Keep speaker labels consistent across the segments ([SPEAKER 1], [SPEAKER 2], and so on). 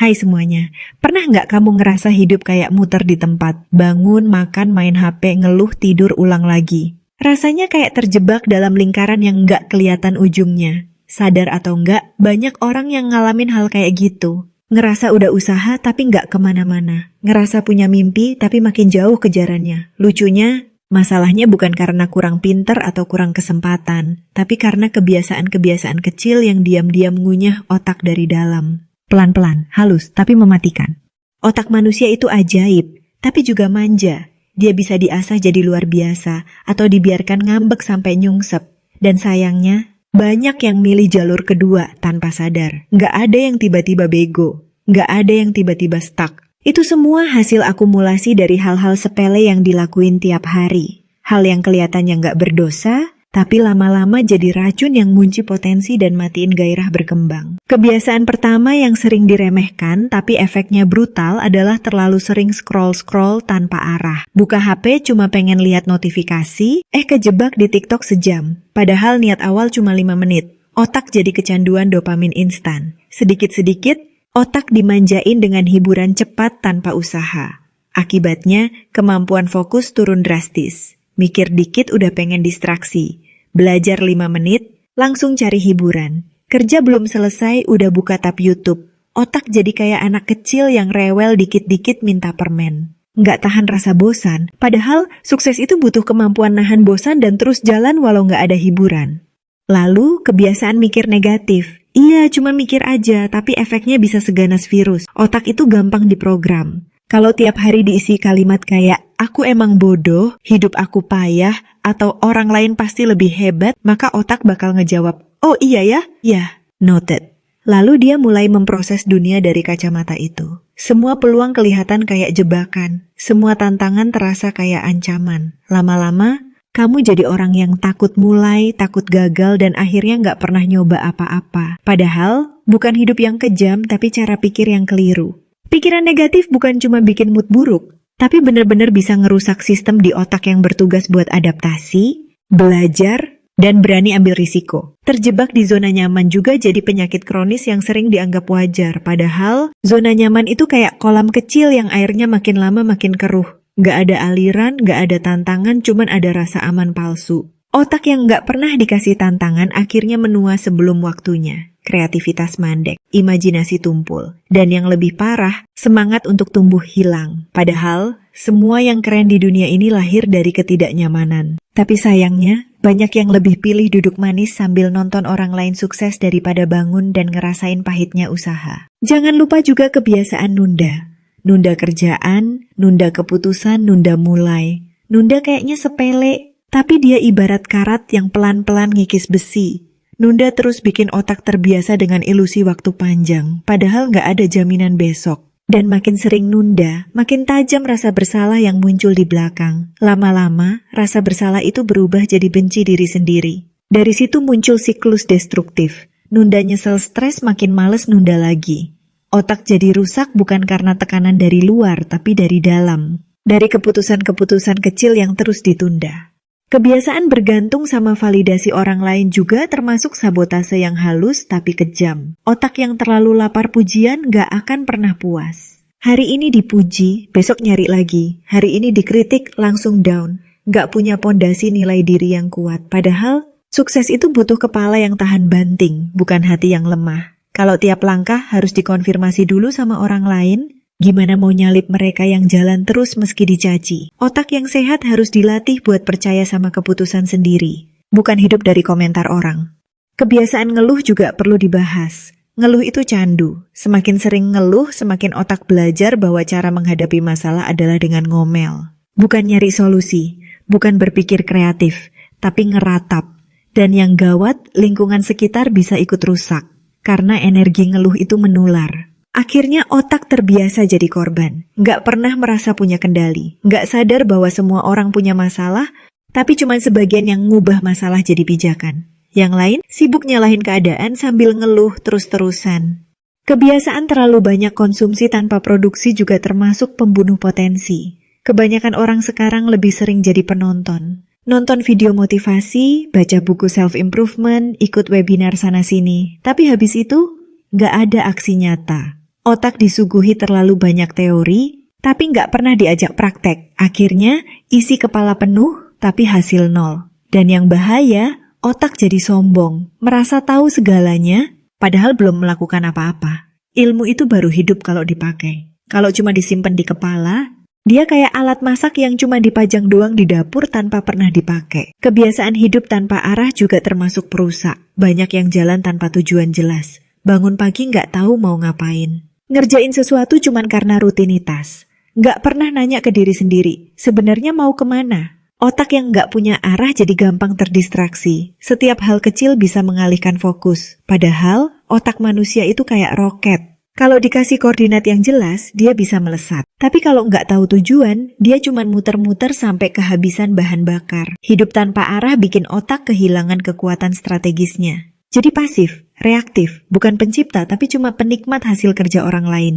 [SPEAKER 1] Hai semuanya, pernah nggak kamu ngerasa hidup kayak muter di tempat? Bangun, makan, main HP, ngeluh, tidur, ulang lagi. Rasanya kayak terjebak dalam lingkaran yang nggak kelihatan ujungnya. Sadar atau nggak, banyak orang yang ngalamin hal kayak gitu. Ngerasa udah usaha tapi nggak kemana-mana. Ngerasa punya mimpi tapi makin jauh kejarannya. Lucunya, masalahnya bukan karena kurang pinter atau kurang kesempatan, tapi karena kebiasaan-kebiasaan kecil yang diam-diam ngunyah otak dari dalam. Pelan-pelan, halus, tapi mematikan. Otak manusia itu ajaib, tapi juga manja. Dia bisa diasah jadi luar biasa, atau dibiarkan ngambek sampai nyungsep. Dan sayangnya, banyak yang milih jalur kedua tanpa sadar. Nggak ada yang tiba-tiba bego, nggak ada yang tiba-tiba stuck. Itu semua hasil akumulasi dari hal-hal sepele yang dilakuin tiap hari. Hal yang kelihatannya nggak berdosa, tapi lama-lama jadi racun yang ngunci potensi dan matiin gairah berkembang. Kebiasaan pertama yang sering diremehkan tapi efeknya brutal adalah terlalu sering scroll-scroll tanpa arah. Buka HP cuma pengen lihat notifikasi, kejebak di TikTok sejam. Padahal niat awal cuma 5 menit. Otak jadi kecanduan dopamin instan. Sedikit-sedikit, otak dimanjain dengan hiburan cepat tanpa usaha. Akibatnya, kemampuan fokus turun drastis. Mikir dikit udah pengen distraksi. Belajar 5 menit, langsung cari hiburan. Kerja belum selesai udah buka tab YouTube. Otak jadi kayak anak kecil yang rewel dikit-dikit minta permen. Nggak tahan rasa bosan, padahal sukses itu butuh kemampuan nahan bosan dan terus jalan walau nggak ada hiburan. Lalu, kebiasaan mikir negatif. Iya, cuma mikir aja, tapi efeknya bisa seganas virus. Otak itu gampang diprogram. Kalau tiap hari diisi kalimat kayak, aku emang bodoh, hidup aku payah, atau orang lain pasti lebih hebat, maka otak bakal ngejawab, oh iya ya? Ya, noted. Lalu dia mulai memproses dunia dari kacamata itu. Semua peluang kelihatan kayak jebakan, semua tantangan terasa kayak ancaman. Lama-lama, kamu jadi orang yang takut mulai, takut gagal, dan akhirnya nggak pernah nyoba apa-apa. Padahal, bukan hidup yang kejam, tapi cara pikir yang keliru. Pikiran negatif bukan cuma bikin mood buruk, tapi benar-benar bisa ngerusak sistem di otak yang bertugas buat adaptasi, belajar, dan berani ambil risiko. Terjebak di zona nyaman juga jadi penyakit kronis yang sering dianggap wajar, padahal zona nyaman itu kayak kolam kecil yang airnya makin lama makin keruh. Gak ada aliran, gak ada tantangan, cuman ada rasa aman palsu. Otak yang gak pernah dikasih tantangan akhirnya menua sebelum waktunya. Kreativitas mandek, imajinasi tumpul, dan yang lebih parah, semangat untuk tumbuh hilang. Padahal, semua yang keren di dunia ini lahir dari ketidaknyamanan. Tapi sayangnya, banyak yang lebih pilih duduk manis sambil nonton orang lain sukses daripada bangun dan ngerasain pahitnya usaha. Jangan lupa juga kebiasaan nunda. Nunda kerjaan, nunda keputusan, nunda mulai. Nunda kayaknya sepele, tapi dia ibarat karat yang pelan-pelan ngikis besi. Nunda terus bikin otak terbiasa dengan ilusi waktu panjang, padahal nggak ada jaminan besok. Dan makin sering nunda, makin tajam rasa bersalah yang muncul di belakang. Lama-lama, rasa bersalah itu berubah jadi benci diri sendiri. Dari situ muncul siklus destruktif. Nunda nyesel stres, makin males nunda lagi. Otak jadi rusak bukan karena tekanan dari luar, tapi dari dalam. Dari keputusan-keputusan kecil yang terus ditunda. Kebiasaan bergantung sama validasi orang lain juga termasuk sabotase yang halus tapi kejam. Otak yang terlalu lapar pujian gak akan pernah puas. Hari ini dipuji, besok nyari lagi. Hari ini dikritik, langsung down. Gak punya pondasi nilai diri yang kuat. Padahal, sukses itu butuh kepala yang tahan banting, bukan hati yang lemah. Kalau tiap langkah harus dikonfirmasi dulu sama orang lain, gimana mau nyalip mereka yang jalan terus meski dicaci? Otak yang sehat harus dilatih buat percaya sama keputusan sendiri, bukan hidup dari komentar orang. Kebiasaan ngeluh juga perlu dibahas. Ngeluh itu candu. Semakin sering ngeluh, semakin otak belajar bahwa cara menghadapi masalah adalah dengan ngomel. Bukan nyari solusi, bukan berpikir kreatif, tapi ngeratap. Dan yang gawat, lingkungan sekitar bisa ikut rusak, karena energi ngeluh itu menular. Akhirnya otak terbiasa jadi korban, nggak pernah merasa punya kendali, nggak sadar bahwa semua orang punya masalah, tapi cuma sebagian yang ngubah masalah jadi pijakan. Yang lain sibuk nyalahin keadaan sambil ngeluh terus-terusan. Kebiasaan terlalu banyak konsumsi tanpa produksi juga termasuk pembunuh potensi. Kebanyakan orang sekarang lebih sering jadi penonton. Nonton video motivasi, baca buku self-improvement, ikut webinar sana-sini. Tapi habis itu, nggak ada aksi nyata. Otak disuguhi terlalu banyak teori, tapi nggak pernah diajak praktek. Akhirnya, isi kepala penuh, tapi hasil nol. Dan yang bahaya, otak jadi sombong, merasa tahu segalanya, padahal belum melakukan apa-apa. Ilmu itu baru hidup kalau dipakai. Kalau cuma disimpan di kepala, dia kayak alat masak yang cuma dipajang doang di dapur tanpa pernah dipakai. Kebiasaan hidup tanpa arah juga termasuk perusak. Banyak yang jalan tanpa tujuan jelas. Bangun pagi nggak tahu mau ngapain. Ngerjain sesuatu cuma karena rutinitas. Nggak pernah nanya ke diri sendiri, sebenarnya mau kemana? Otak yang nggak punya arah jadi gampang terdistraksi. Setiap hal kecil bisa mengalihkan fokus. Padahal, otak manusia itu kayak roket. Kalau dikasih koordinat yang jelas, dia bisa melesat. Tapi kalau nggak tahu tujuan, dia cuma muter-muter sampai kehabisan bahan bakar. Hidup tanpa arah bikin otak kehilangan kekuatan strategisnya. Jadi pasif, reaktif, bukan pencipta tapi cuma penikmat hasil kerja orang lain.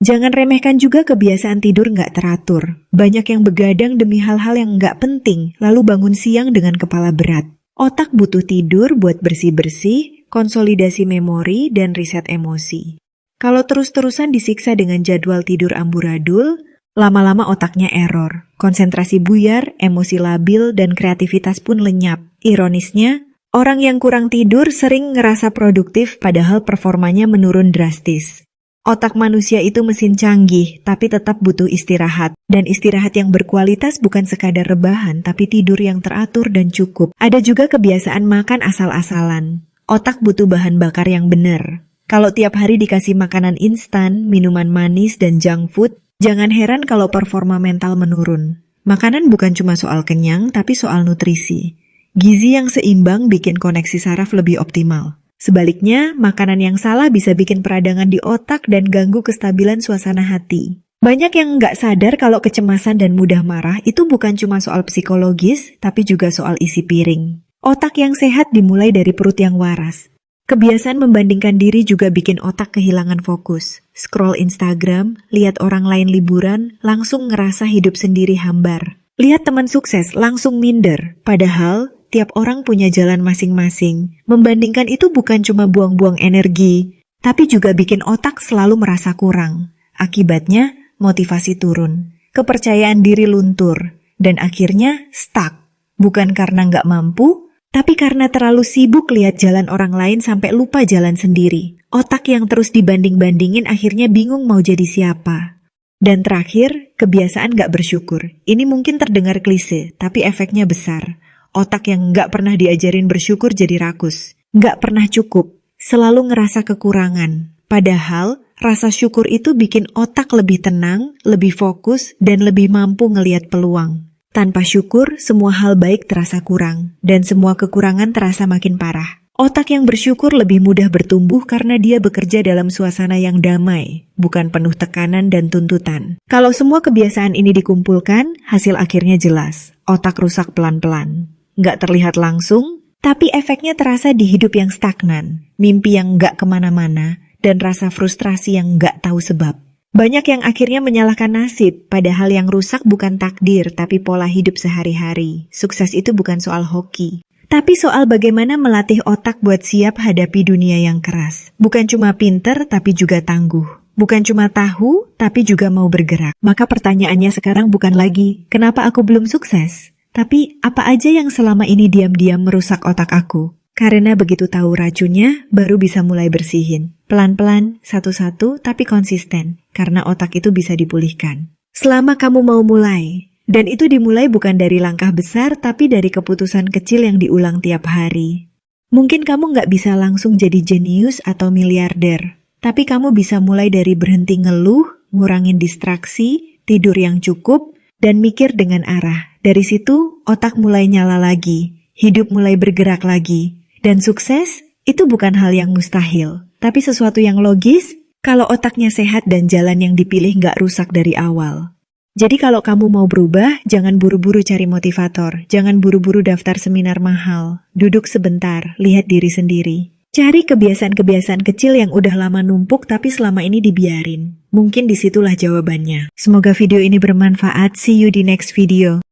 [SPEAKER 1] Jangan remehkan juga kebiasaan tidur nggak teratur. Banyak yang begadang demi hal-hal yang nggak penting, lalu bangun siang dengan kepala berat. Otak butuh tidur buat bersih-bersih, konsolidasi memori, dan riset emosi. Kalau terus-terusan disiksa dengan jadwal tidur amburadul, lama-lama otaknya error. Konsentrasi buyar, emosi labil, dan kreativitas pun lenyap. Ironisnya, orang yang kurang tidur sering ngerasa produktif padahal performanya menurun drastis. Otak manusia itu mesin canggih, tapi tetap butuh istirahat. Dan istirahat yang berkualitas bukan sekadar rebahan, tapi tidur yang teratur dan cukup. Ada juga kebiasaan makan asal-asalan. Otak butuh bahan bakar yang benar. Kalau tiap hari dikasih makanan instan, minuman manis, dan junk food, jangan heran kalau performa mental menurun. Makanan bukan cuma soal kenyang, tapi soal nutrisi. Gizi yang seimbang bikin koneksi saraf lebih optimal. Sebaliknya, makanan yang salah bisa bikin peradangan di otak dan ganggu kestabilan suasana hati. Banyak yang nggak sadar kalau kecemasan dan mudah marah itu bukan cuma soal psikologis, tapi juga soal isi piring. Otak yang sehat dimulai dari perut yang waras. Kebiasaan membandingkan diri juga bikin otak kehilangan fokus. Scroll Instagram, lihat orang lain liburan, langsung ngerasa hidup sendiri hambar. Lihat teman sukses, langsung minder. Padahal, tiap orang punya jalan masing-masing. Membandingkan itu bukan cuma buang-buang energi, tapi juga bikin otak selalu merasa kurang. Akibatnya, motivasi turun. Kepercayaan diri luntur. Dan akhirnya, stuck. Bukan karena nggak mampu, tapi karena terlalu sibuk lihat jalan orang lain sampai lupa jalan sendiri. Otak yang terus dibanding-bandingin akhirnya bingung mau jadi siapa. Dan terakhir, kebiasaan gak bersyukur. Ini mungkin terdengar klise, tapi efeknya besar. Otak yang gak pernah diajarin bersyukur jadi rakus. Gak pernah cukup, selalu ngerasa kekurangan. Padahal, rasa syukur itu bikin otak lebih tenang, lebih fokus, dan lebih mampu ngelihat peluang. Tanpa syukur, semua hal baik terasa kurang, dan semua kekurangan terasa makin parah. Otak yang bersyukur lebih mudah bertumbuh karena dia bekerja dalam suasana yang damai, bukan penuh tekanan dan tuntutan. Kalau semua kebiasaan ini dikumpulkan, hasil akhirnya jelas. Otak rusak pelan-pelan. Nggak terlihat langsung, tapi efeknya terasa di hidup yang stagnan, mimpi yang nggak kemana-mana, dan rasa frustrasi yang nggak tahu sebab. Banyak yang akhirnya menyalahkan nasib, padahal yang rusak bukan takdir, tapi pola hidup sehari-hari. Sukses itu bukan soal hoki, tapi soal bagaimana melatih otak buat siap hadapi dunia yang keras. Bukan cuma pinter, tapi juga tangguh. Bukan cuma tahu, tapi juga mau bergerak. Maka pertanyaannya sekarang bukan lagi, kenapa aku belum sukses? Tapi, apa aja yang selama ini diam-diam merusak otak aku? Karena begitu tahu racunnya, baru bisa mulai bersihin. Pelan-pelan, satu-satu, tapi konsisten. Karena otak itu bisa dipulihkan. Selama kamu mau mulai. Dan itu dimulai bukan dari langkah besar, tapi dari keputusan kecil yang diulang tiap hari. Mungkin kamu nggak bisa langsung jadi jenius atau miliarder. Tapi kamu bisa mulai dari berhenti ngeluh, ngurangin distraksi, tidur yang cukup, dan mikir dengan arah. Dari situ, otak mulai nyala lagi. Hidup mulai bergerak lagi. Dan sukses itu bukan hal yang mustahil, tapi sesuatu yang logis kalau otaknya sehat dan jalan yang dipilih nggak rusak dari awal. Jadi kalau kamu mau berubah, jangan buru-buru cari motivator, jangan buru-buru daftar seminar mahal. Duduk sebentar, lihat diri sendiri. Cari kebiasaan-kebiasaan kecil yang udah lama numpuk tapi selama ini dibiarin. Mungkin disitulah jawabannya. Semoga video ini bermanfaat. See you di next video.